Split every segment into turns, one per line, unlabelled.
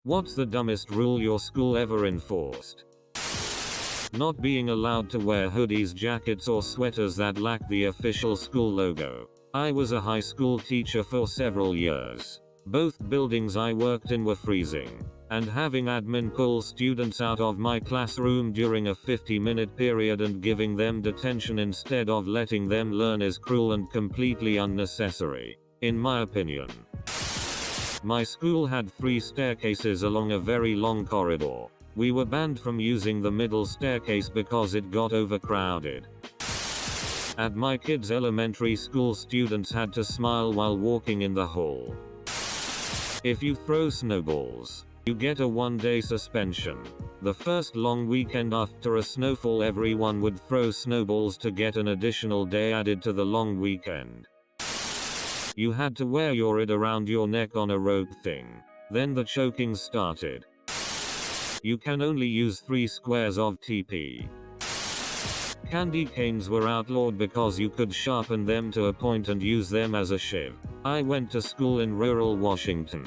What's the dumbest rule your school ever enforced? Not being allowed to wear hoodies, jackets or sweaters that lack the official school logo. I was a high school teacher for several years. Both buildings I worked in were freezing, and having admin pull students out of my classroom during a 50-minute period and giving them detention instead of letting them learn is cruel and completely unnecessary, in my opinion. My school had 3 staircases along a very long corridor. We were banned from using the middle staircase because it got overcrowded. At my kids' elementary school, students had to smile while walking in the hall. If you throw snowballs, you get a 1-day suspension. The first long weekend after a snowfall, everyone would throw snowballs to get an additional day added to the long weekend. You had to wear your id around your neck on a rope thing. Then the choking started. You can only use 3 squares of TP. Candy canes were outlawed because you could sharpen them to a point and use them as a shiv. I went to school in rural Washington.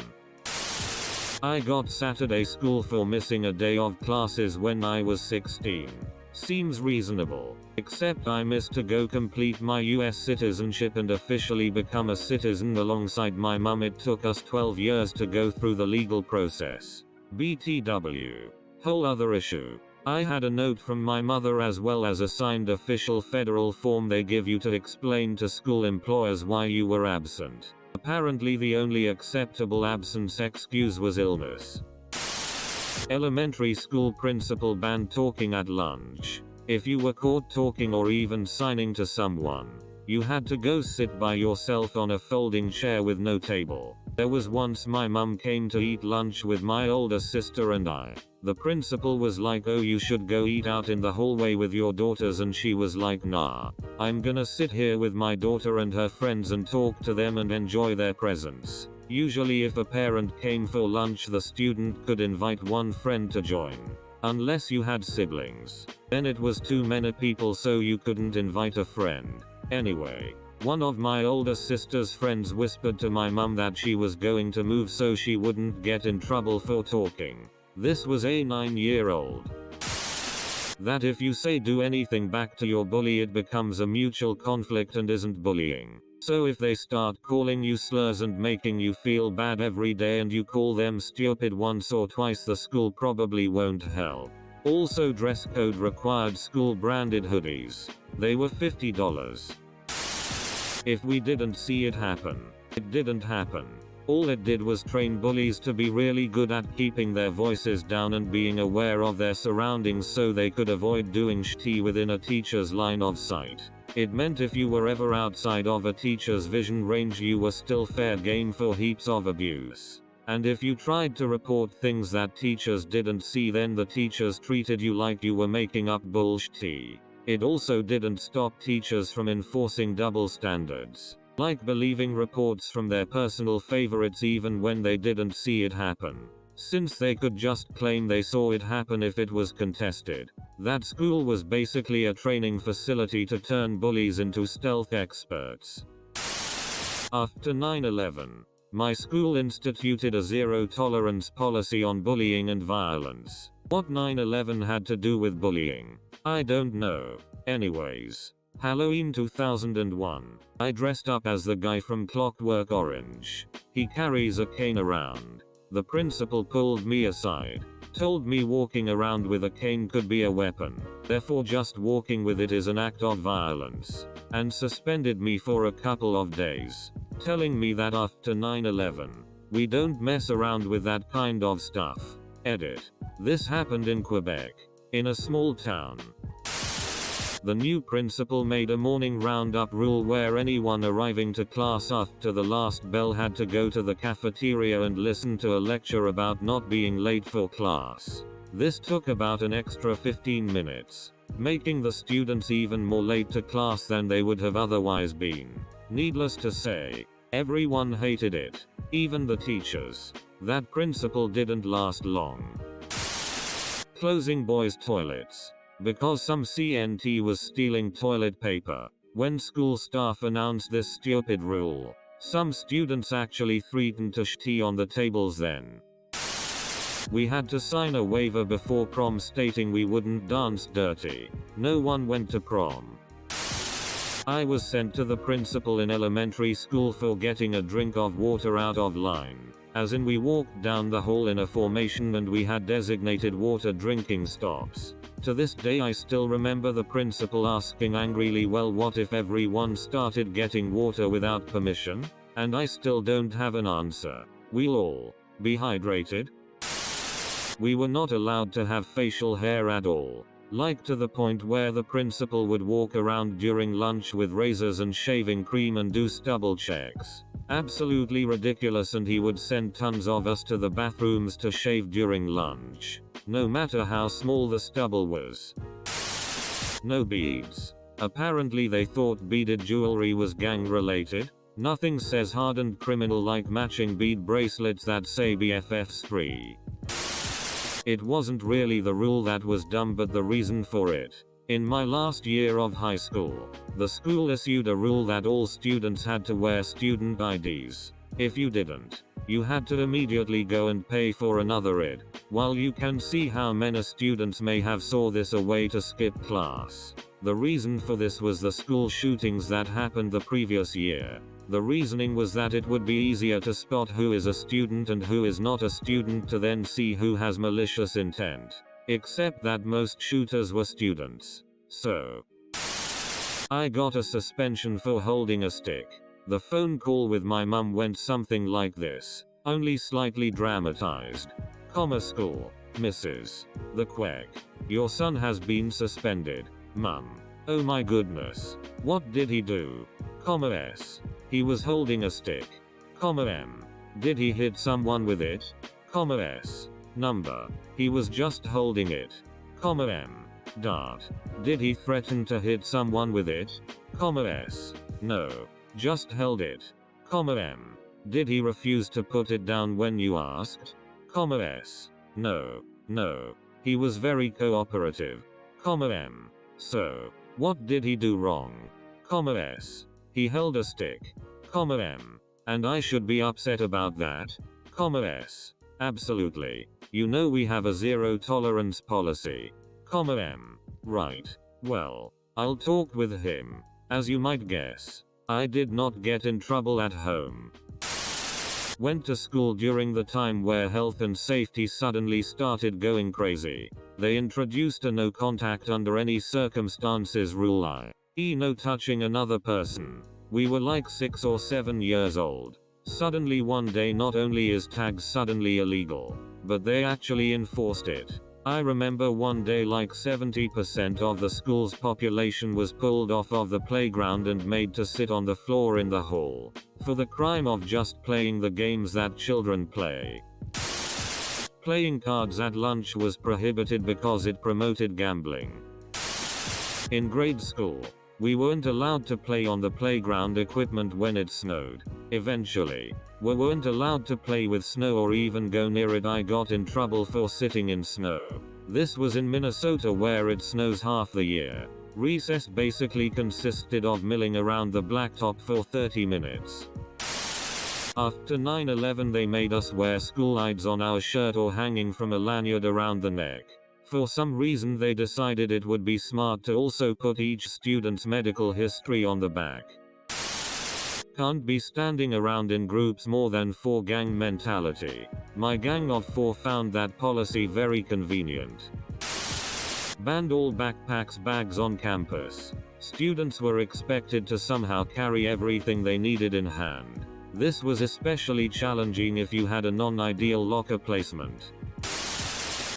I got Saturday school for missing a day of classes when I was 16. Seems reasonable. Except I missed to go complete my US citizenship and officially become a citizen alongside my mum. It took us 12 years to go through the legal process. BTW. Whole other issue. I had a note from my mother as well as a signed official federal form they give you to explain to school employers why you were absent. Apparently the only acceptable absence excuse was illness. Elementary school principal banned talking at lunch. If you were caught talking or even signing to someone, you had to go sit by yourself on a folding chair with no table. There was once my mum came to eat lunch with my older sister and I. The principal was like, "Oh, you should go eat out in the hallway with your daughters," and she was like, "Nah, I'm gonna sit here with my daughter and her friends and talk to them and enjoy their presence." Usually if a parent came for lunch, the student could invite one friend to join. Unless you had siblings. Then it was too many people, so you couldn't invite a friend. Anyway, one of my older sister's friends whispered to my mum that she was going to move so she wouldn't get in trouble for talking. This was a 9-year-old. That if you say do anything back to your bully, it becomes a mutual conflict and isn't bullying. So if they start calling you slurs and making you feel bad every day and you call them stupid once or twice, the school probably won't help. Also, dress code required school branded hoodies. They were $50. If we didn't see it happen, it didn't happen. All it did was train bullies to be really good at keeping their voices down and being aware of their surroundings so they could avoid doing shitty within a teacher's line of sight. It meant if you were ever outside of a teacher's vision range, you were still fair game for heaps of abuse. And if you tried to report things that teachers didn't see, then the teachers treated you like you were making up bullshit. It also didn't stop teachers from enforcing double standards, like believing reports from their personal favorites even when they didn't see it happen, since they could just claim they saw it happen if it was contested. That school was basically a training facility to turn bullies into stealth experts. After 9/11, my school instituted a zero-tolerance policy on bullying and violence. What 9/11 had to do with bullying? I don't know. Anyways, Halloween 2001. I dressed up as the guy from Clockwork Orange. He carries a cane around. The principal pulled me aside, told me walking around with a cane could be a weapon, therefore just walking with it is an act of violence, and suspended me for a couple of days, telling me that after 9/11, we don't mess around with that kind of stuff. Edit. This happened in Quebec, in a small town. The new principal made a morning roundup rule where anyone arriving to class after the last bell had to go to the cafeteria and listen to a lecture about not being late for class. This took about an extra 15 minutes, making the students even more late to class than they would have otherwise been. Needless to say, everyone hated it, even the teachers. That principal didn't last long. Closing boys' toilets. Because some CNT was stealing toilet paper. When school staff announced this stupid rule, some students actually threatened to shit on the tables then. We had to sign a waiver before prom stating we wouldn't dance dirty. No one went to prom. I was sent to the principal in elementary school for getting a drink of water out of line. As in, we walked down the hall in a formation and we had designated water drinking stops. To this day I still remember the principal asking angrily, well, what if everyone started getting water without permission? And I still don't have an answer. We'll all be hydrated. We were not allowed to have facial hair at all. Like to the point where the principal would walk around during lunch with razors and shaving cream and do stubble checks. Absolutely ridiculous, and he would send tons of us to the bathrooms to shave during lunch. No matter how small the stubble was. No beads. Apparently they thought beaded jewelry was gang related. Nothing says hardened criminal like matching bead bracelets that say BFFs free. It wasn't really the rule that was dumb, but the reason for it. In my last year of high school, the school issued a rule that all students had to wear student IDs. If you didn't, you had to immediately go and pay for another ID. While you can see how many students may have saw this a way to skip class. The reason for this was the school shootings that happened the previous year. The reasoning was that it would be easier to spot who is a student and who is not a student to then see who has malicious intent. Except that most shooters were students. So, I got a suspension for holding a stick. The phone call with my mum went something like this, only slightly dramatized. School. Mrs. The Quack. Your son has been suspended. Mum. Oh my goodness. What did he do? S. He was holding a stick. M. Did he hit someone with it? S. Number. He was just holding it. M. Dart. Did he threaten to hit someone with it? S. No. Just held it. M. Did he refuse to put it down when you asked? S. No. No. He was very cooperative. M. So, what did he do wrong? S. He held a stick. M. And I should be upset about that? S. Absolutely. You know we have a zero tolerance policy. M. Right. Well, I'll talk with him. As you might guess, I did not get in trouble at home. Went to school during the time where health and safety suddenly started going crazy. They introduced a no contact under any circumstances rule, i.e. no touching another person. We were like 6 or 7 years old. Suddenly one day not only is tags suddenly illegal, but they actually enforced it. I remember one day like 70% of the school's population was pulled off of the playground and made to sit on the floor in the hall, for the crime of just playing the games that children play. Playing cards at lunch was prohibited because it promoted gambling. In grade school, we weren't allowed to play on the playground equipment when it snowed. Eventually, we weren't allowed to play with snow or even go near it. I got in trouble for sitting in snow. This was in Minnesota where it snows half the year. Recess basically consisted of milling around the blacktop for 30 minutes. After 9/11 they made us wear school IDs on our shirt or hanging from a lanyard around the neck. For some reason they decided it would be smart to also put each student's medical history on the back. Can't be standing around in groups more than 4 gang mentality. My gang of 4 found that policy very convenient. Banned all backpacks bags on campus. Students were expected to somehow carry everything they needed in hand. This was especially challenging if you had a non-ideal locker placement.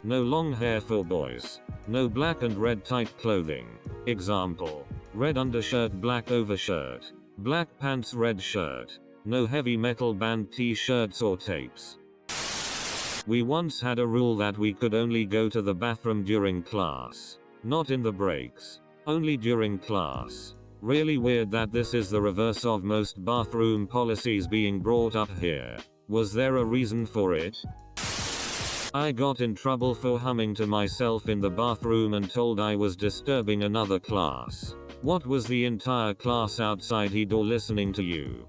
No long hair for boys. No black and red tight clothing. Example: red undershirt, black overshirt. Black pants, red shirt. No heavy metal band t-shirts or tapes. We once had a rule that we could only go to the bathroom during class. Not in the breaks. Only during class. Really weird that this is the reverse of most bathroom policies being brought up here. Was there a reason for it? I got in trouble for humming to myself in the bathroom and told I was disturbing another class. What was the entire class outside the door listening to you?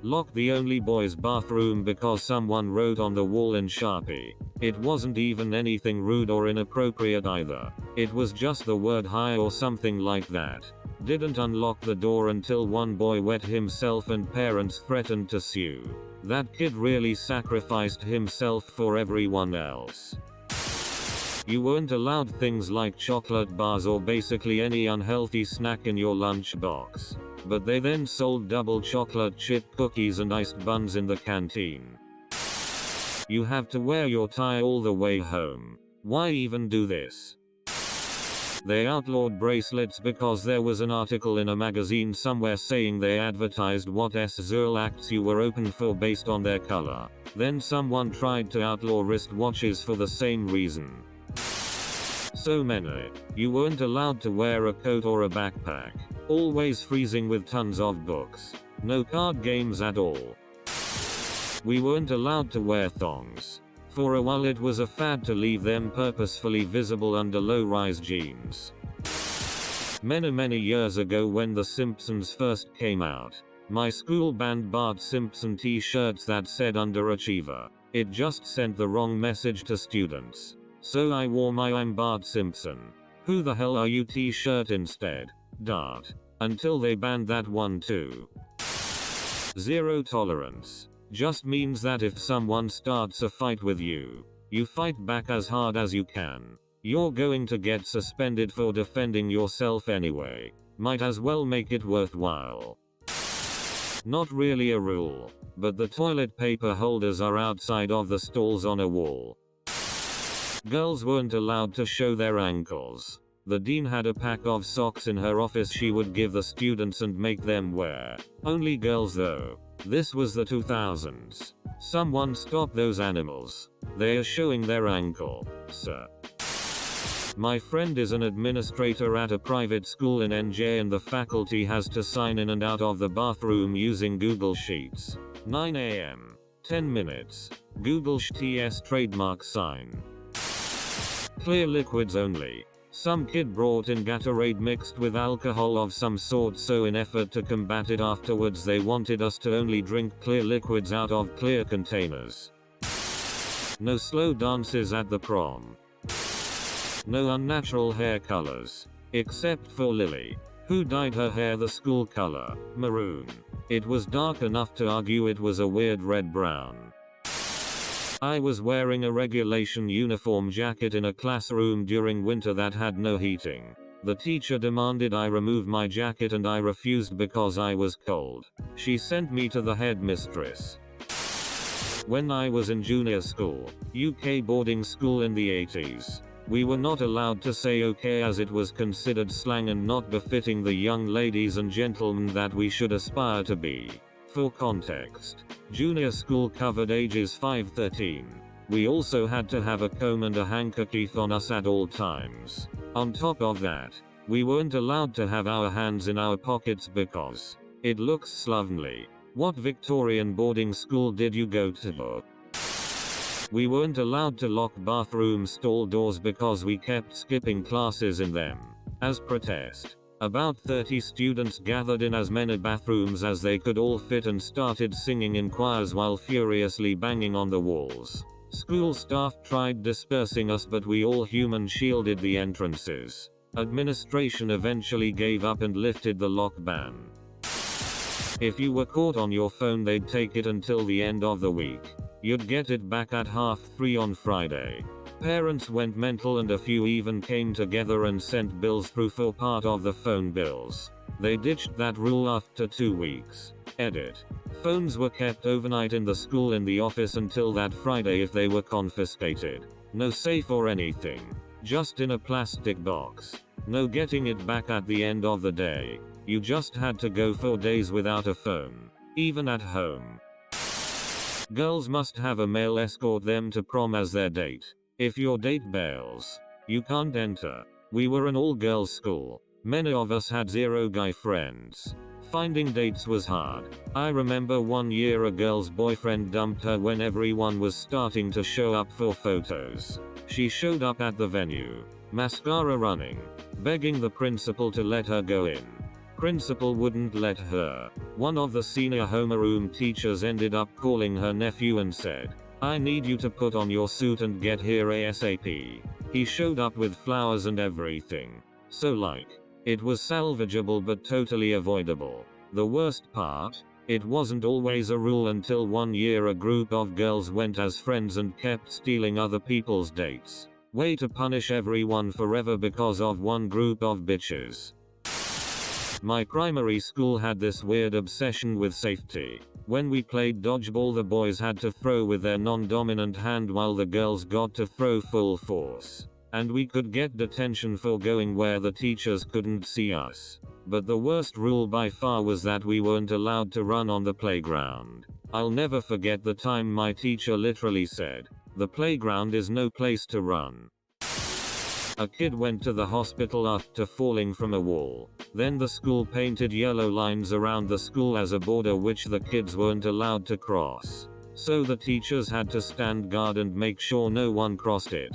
Lock the only boys' bathroom because someone wrote on the wall in Sharpie. It wasn't even anything rude or inappropriate either. It was just the word hi or something like that. Didn't unlock the door until one boy wet himself and parents threatened to sue. That kid really sacrificed himself for everyone else. You weren't allowed things like chocolate bars or basically any unhealthy snack in your lunchbox. But they then sold double chocolate chip cookies and iced buns in the canteen. You have to wear your tie all the way home. Why even do this? They outlawed bracelets because there was an article in a magazine somewhere saying they advertised what sexual acts you were open for based on their color. Then someone tried to outlaw wristwatches for the same reason. So many. You weren't allowed to wear a coat or a backpack. Always freezing with tons of books. No card games at all. We weren't allowed to wear thongs. For a while it was a fad to leave them purposefully visible under low-rise jeans. Many years ago when The Simpsons first came out, my school banned Bart Simpson t-shirts that said underachiever. It just sent the wrong message to students. So I wore my I'm Bart Simpson. Who the hell are you t-shirt instead. Dart. Until they banned that one too. Zero tolerance. Just means that if someone starts a fight with you, you fight back as hard as you can. You're going to get suspended for defending yourself anyway. Might as well make it worthwhile. Not really a rule, but the toilet paper holders are outside of the stalls on a wall. Girls weren't allowed to show their ankles. The dean had a pack of socks in her office she would give the students and make them wear. Only girls though. This was the 2000s. Someone stop those animals. They are showing their ankle, sir. My friend is an administrator at a private school in NJ and the faculty has to sign in and out of the bathroom using Google Sheets. 9 AM. 10 minutes. Google Sheets trademark sign. Clear liquids only. Some kid brought in Gatorade mixed with alcohol of some sort, so in effort to combat it afterwards they wanted us to only drink clear liquids out of clear containers. No slow dances at the prom. No unnatural hair colors. Except for Lily, who dyed her hair the school color, maroon. It was dark enough to argue it was a weird red-brown. I was wearing a regulation uniform jacket in a classroom during winter that had no heating. The teacher demanded I remove my jacket and I refused because I was cold. She sent me to the headmistress. When I was in junior school, UK boarding school in the 80s, we were not allowed to say okay as it was considered slang and not befitting the young ladies and gentlemen that we should aspire to be. For context, junior school covered ages 5-13. We also had to have a comb and a handkerchief on us at all times. On top of that, we weren't allowed to have our hands in our pockets because it looks slovenly. What Victorian boarding school did you go to? We weren't allowed to lock bathroom stall doors because we kept skipping classes in them. As protest, about 30 students gathered in as many bathrooms as they could all fit and started singing in choirs while furiously banging on the walls. School staff tried dispersing us, but we all human shielded the entrances. Administration eventually gave up and lifted the lock ban. If you were caught on your phone, they'd take it until the end of the week. You'd get it back at 3:30 on Friday. Parents went mental and a few even came together and sent bills through for part of the phone bills. They ditched that rule after 2 weeks. Edit. Phones were kept overnight in the school in the office until that Friday if they were confiscated. No safe or anything. Just in a plastic box. No getting it back at the end of the day. You just had to go for days without a phone. Even at home. Girls must have a male escort them to prom as their date. If your date bails, you can't enter. We were an all-girls school. Many of us had 0 guy friends. Finding dates was hard. I remember one year a girl's boyfriend dumped her when everyone was starting to show up for photos. She showed up at the venue, mascara running, begging the principal to let her go in. Principal wouldn't let her. One of the senior homeroom teachers ended up calling her nephew and said, "I need you to put on your suit and get here ASAP." He showed up with flowers and everything. So like, it was salvageable but totally avoidable. The worst part? It wasn't always a rule until one year a group of girls went as friends and kept stealing other people's dates. Way to punish everyone forever because of one group of bitches. My primary school had this weird obsession with safety. When we played dodgeball, the boys had to throw with their non-dominant hand while the girls got to throw full force. And we could get detention for going where the teachers couldn't see us. But the worst rule by far was that we weren't allowed to run on the playground. I'll never forget the time my teacher literally said, "The playground is no place to run." A kid went to the hospital after falling from a wall. Then the school painted yellow lines around the school as a border which the kids weren't allowed to cross. So the teachers had to stand guard and make sure no one crossed it.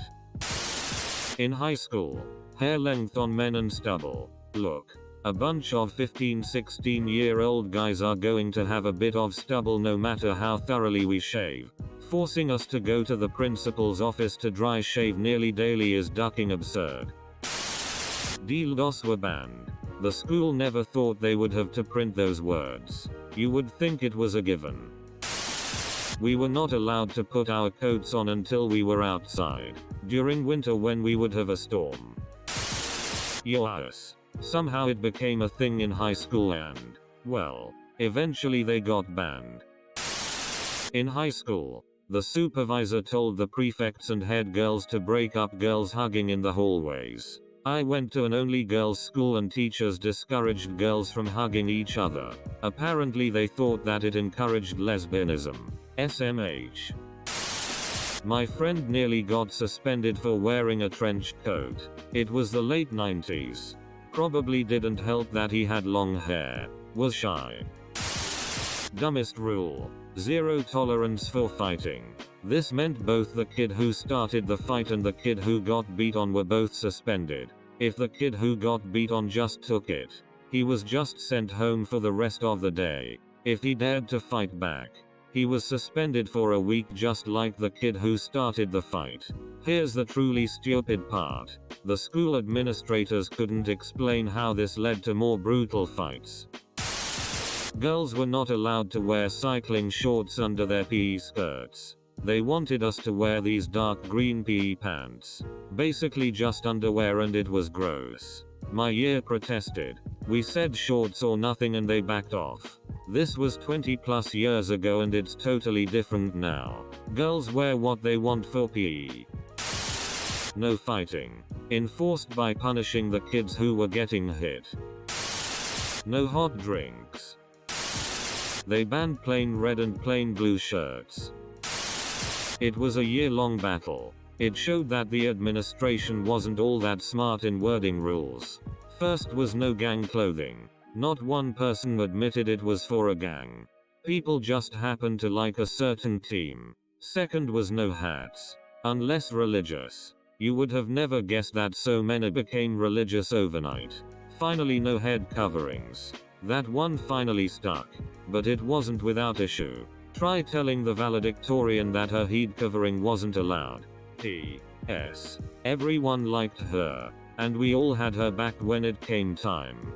In high school, hair length on men and stubble. Look, a bunch of 15-16-year-old guys are going to have a bit of stubble no matter how thoroughly we shave. Forcing us to go to the principal's office to dry shave nearly daily is ducking absurd. Dildos were banned. The school never thought they would have to print those words. You would think it was a given. We were not allowed to put our coats on until we were outside. During winter when we would have a storm. Yes. Somehow it became a thing in high school and, well, eventually they got banned. In high school, the supervisor told the prefects and head girls to break up girls hugging in the hallways. I went to an only girls school and teachers discouraged girls from hugging each other. Apparently they thought that it encouraged lesbianism. SMH. My friend nearly got suspended for wearing a trench coat. It was the late 90s. Probably didn't help that he had long hair. Was shy. Dumbest rule. Zero tolerance for fighting. This meant both the kid who started the fight and the kid who got beat on were both suspended. If the kid who got beat on just took it, he was just sent home for the rest of the day. If he dared to fight back, he was suspended for a week just like the kid who started the fight. Here's the truly stupid part. The school administrators couldn't explain how this led to more brutal fights. Girls were not allowed to wear cycling shorts under their PE skirts. They wanted us to wear these dark green PE pants. Basically just underwear, and it was gross. My year protested. We said shorts or nothing and they backed off. This was 20+ years ago and it's totally different now. Girls wear what they want for PE. No fighting. Enforced by punishing the kids who were getting hit. No hot drinks. They banned plain red and plain blue shirts. It was a year-long battle. It showed that the administration wasn't all that smart in wording rules. First was no gang clothing. Not one person admitted it was for a gang. People just happened to like a certain team. Second was no hats. Unless religious. You would have never guessed that so many became religious overnight. Finally no head coverings. That one finally stuck. But it wasn't without issue. Try telling the valedictorian that her head covering wasn't allowed. P.S. Everyone liked her. And we all had her back when it came time.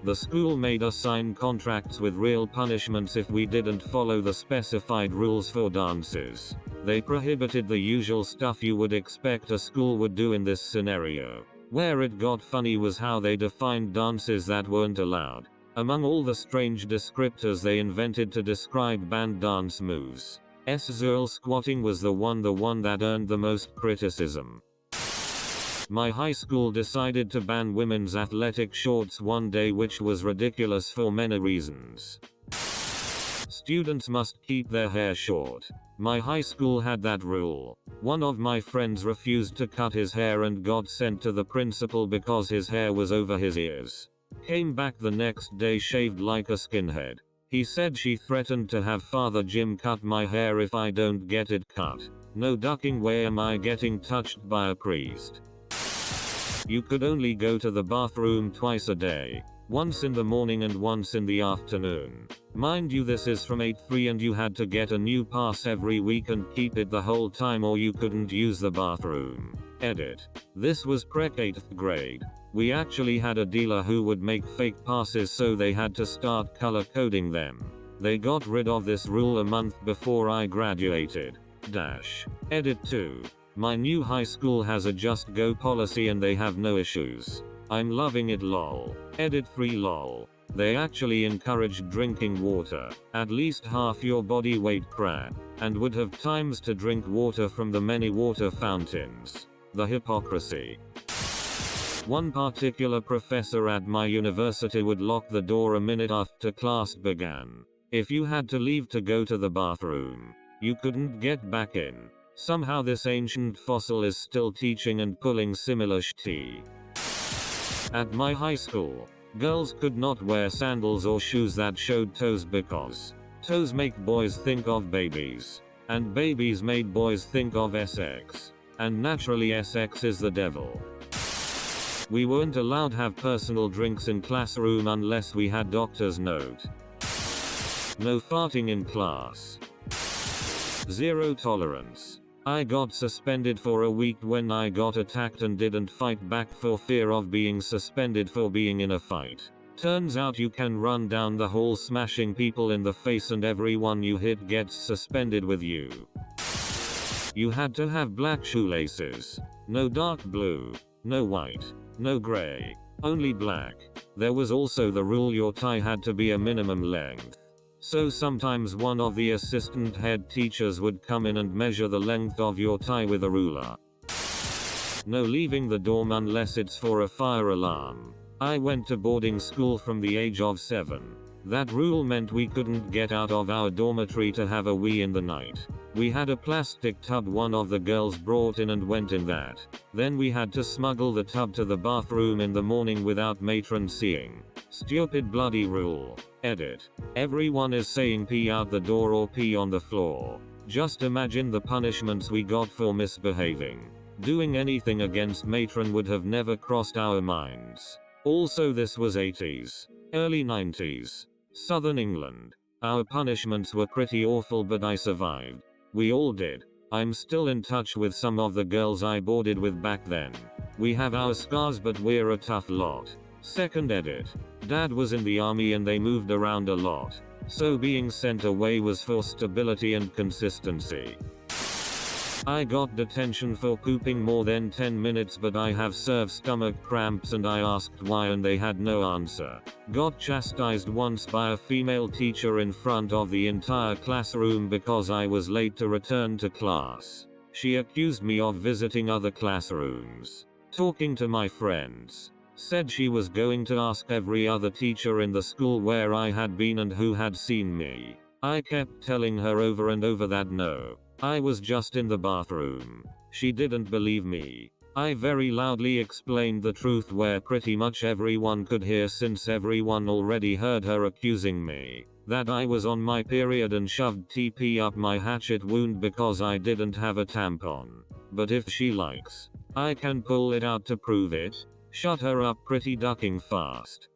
The school made us sign contracts with real punishments if we didn't follow the specified rules for dances. They prohibited the usual stuff you would expect a school would do in this scenario. Where it got funny was how they defined dances that weren't allowed. Among all the strange descriptors they invented to describe banned dance moves, S-Zerl squatting was the one that earned the most criticism. My high school decided to ban women's athletic shorts one day, which was ridiculous for many reasons. Students must keep their hair short. My high school had that rule. One of my friends refused to cut his hair and got sent to the principal because his hair was over his ears. Came back the next day shaved like a skinhead. He said she threatened to have Father Jim cut my hair if I don't get it cut. No ducking way am I getting touched by a priest. You could only go to the bathroom twice a day. Once in the morning and once in the afternoon. Mind you, this is from 8th and you had to get a new pass every week and keep it the whole time or you couldn't use the bathroom. Edit. This was Prec 8th grade. We actually had a dealer who would make fake passes, so they had to start color coding them. They got rid of this rule a month before I graduated. Edit 2. My new high school has a just go policy and they have no issues. I'm loving it lol. Edit 3 lol. They actually encouraged drinking water, at least half your body weight crap, and would have times to drink water from the many water fountains. The hypocrisy. One particular professor at my university would lock the door a minute after class began. If you had to leave to go to the bathroom, you couldn't get back in. Somehow this ancient fossil is still teaching and pulling similar shit. At my high school, girls could not wear sandals or shoes that showed toes because toes make boys think of babies, and babies made boys think of sex, and naturally sex is the devil. We weren't allowed have personal drinks in classroom unless we had doctor's note. No farting in class. Zero tolerance. I got suspended for a week when I got attacked and didn't fight back for fear of being suspended for being in a fight. Turns out you can run down the hall smashing people in the face and everyone you hit gets suspended with you. You had to have black shoelaces. No dark blue. No white. No gray. Only black. There was also the rule your tie had to be a minimum length. So sometimes one of the assistant head teachers would come in and measure the length of your tie with a ruler. No leaving the dorm unless it's for a fire alarm. I went to boarding school from the age of 7. That rule meant we couldn't get out of our dormitory to have a wee in the night. We had a plastic tub one of the girls brought in and went in that. Then we had to smuggle the tub to the bathroom in the morning without matron seeing. Stupid bloody rule. Edit. Everyone is saying pee out the door or pee on the floor. Just imagine the punishments we got for misbehaving. Doing anything against matron would have never crossed our minds. Also, this was 80s. Early 90s. Southern England. Our punishments were pretty awful, but I survived. We all did. I'm still in touch with some of the girls I boarded with back then. We have our scars, but we're a tough lot. Second edit. Dad was in the army and they moved around a lot. So being sent away was for stability and consistency. I got detention for pooping more than 10 minutes, but I have severe stomach cramps and I asked why and they had no answer. Got chastised once by a female teacher in front of the entire classroom because I was late to return to class. She accused me of visiting other classrooms. Talking to my friends. Said she was going to ask every other teacher in the school where I had been and who had seen me. I kept telling her over and over that no, I was just in the bathroom. She didn't believe me. I very loudly explained the truth where pretty much everyone could hear, since everyone already heard her accusing me that I was on my period, and shoved TP up my hatchet wound because I didn't have a tampon. But if she likes, I can pull it out to prove it. Shut her up, pretty ducking fast.